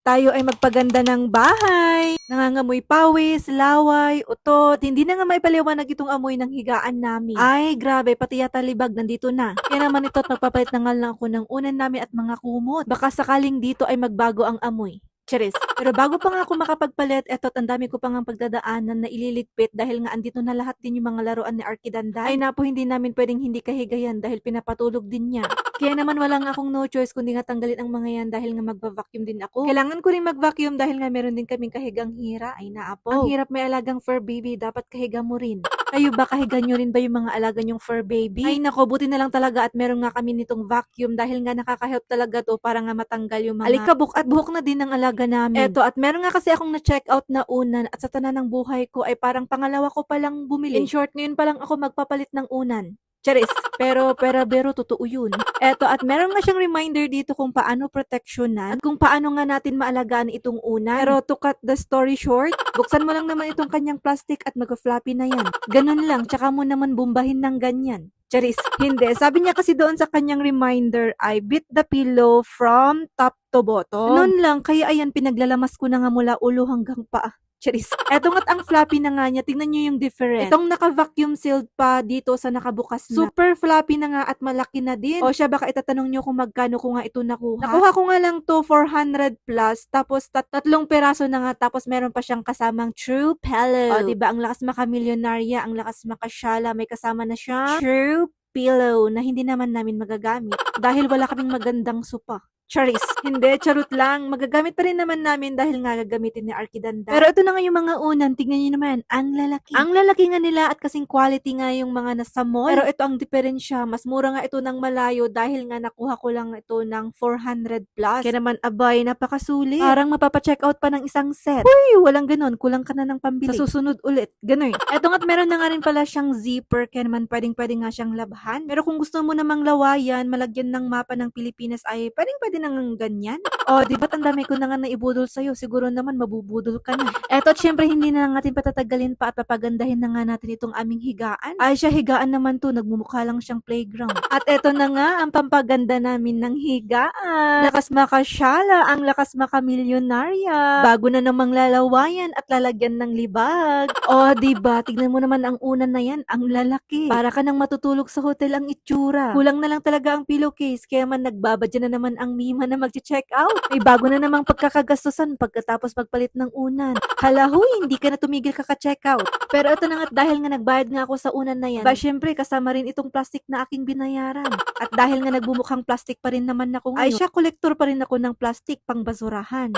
tayo ay magpaganda ng bahay. Nangangamoy pawis, laway, utot. Hindi na nga maipaliwanag itong amoy ng higaan namin. Ay, grabe, pati yata libag nandito na. Kaya naman ito't magpapalit na nga lang ako ng unan namin at mga kumot. Baka sakaling dito ay magbago ang amoy. Charis. Pero bago pa nga ako makapagpalit, eto't ang dami ko pang ang pagdadaanan na ililigpit dahil nga andito na lahat din yung mga laruan ni Arkidandan. Ay napo, hindi namin pwedeng hindi kahigayan dahil pinapatulog din niya. Kaya naman wala nga akong no choice kundi nga tanggalin ang mga yan dahil nga magva-vacuum din ako. Kailangan ko rin mag-vacuum dahil nga meron din kaming kahigang hira. Ay naapo. Ang hirap may alagang fur baby, dapat kahiga mo rin. Kayo ba, kahiga nyo rin ba yung mga alaga nyong fur baby? Ay nako, buti na lang talaga at meron nga kami nitong vacuum dahil nga nakaka-help talaga to para nga matanggal yung mga alikabok at buhok na din ng alaga namin. Eto, at meron nga kasi akong na-check out na unan at sa tanan ng buhay ko ay parang pangalawa ko palang bumili. In short, ngayon pa lang ako magpapalit ng unan. Charis. Pero totoo yun. Eto, at meron nga siyang reminder dito kung paano proteksyonan at kung paano nga natin maalagaan itong unan. Pero to cut the story short, buksan mo lang naman itong kanyang plastic at mag-floppy na yan. Ganun lang, tsaka mo naman bumbahin ng ganyan. Charis. Hindi. Sabi niya kasi doon sa kanyang reminder ay beat the pillow from top to bottom. Noon lang, kaya ayan, pinaglalamas ko na nga mula ulo hanggang paa. Charis. Eto nga't ang floppy na nga niya. Tingnan niyo yung difference. Itong naka-vacuum sealed pa dito sa nakabukas na. Super floppy na nga at malaki na din. O siya, baka itatanong niyo kung magkano ko nga ito nakuha. Nakuha ko nga lang to 400 plus. Tapos tatlong peraso na nga. Tapos meron pa siyang kasamang true pillow. O diba, ang lakas makamilyonarya, ang lakas makasyala. May kasama na siya true pillow na hindi naman namin magagamit dahil wala kaming magandang sopa. Charis. Hindi, charot lang. Magagamit pa rin naman namin dahil nga gagamitin ni Arkidandan. Pero ito na nga yung mga unan. Tingnan nyo naman. Ang lalaki. Ang lalaki nga nila at kasing quality nga yung mga nasa mall. Pero ito ang diferensya. Mas mura nga ito ng malayo dahil nga nakuha ko lang ito ng 400 plus. Kaya naman, abay, napakasulit. Parang mapapacheck out pa ng isang set. Uy, walang ganun. Kulang ka na ng pambili. Sa susunod ulit. Ganun. Eto nga't meron na nga rin pala siyang zipper. Kaya naman pwede nga siyang labhan. Pero kung gusto mo namang lawayan, malagyan ng mapa ng Pilipinas ay pwede nang ganyan. O, di ba't ang dami ko na nga naibudol sa'yo? Siguro naman mabubudol ka na. Eto, at syempre hindi na natin patatagalin pa at papagandahin na nga natin itong aming higaan. Ay, siya higaan naman to. Nagmumukha lang siyang playground. At eto na nga ang pampaganda namin ng higaan. Lakas makasyala, ang lakas makamilyonarya. Bago na namang lalawayan at lalagyan ng libag. O, di ba? Tignan mo naman ang unan na yan. Ang lalaki. Para ka nang matutulog sa hotel ang itsura. Kulang na lang talaga ang pillowcase. Kaya man nagbabadya na naman ang Mima na mag-check out. May bago na namang pagkakagastusan pagkatapos magpalit ng unan. Hala huy, hindi ka na tumigil kaka-check out. Pero ito na nga't dahil nga nagbayad nga ako sa unan na yan, ba syempre kasama rin itong plastic na aking binayaran. At dahil nga nagbumukhang plastic pa rin naman ako ngayon, ay siya, kolektor pa rin ako ng plastic pang basurahan.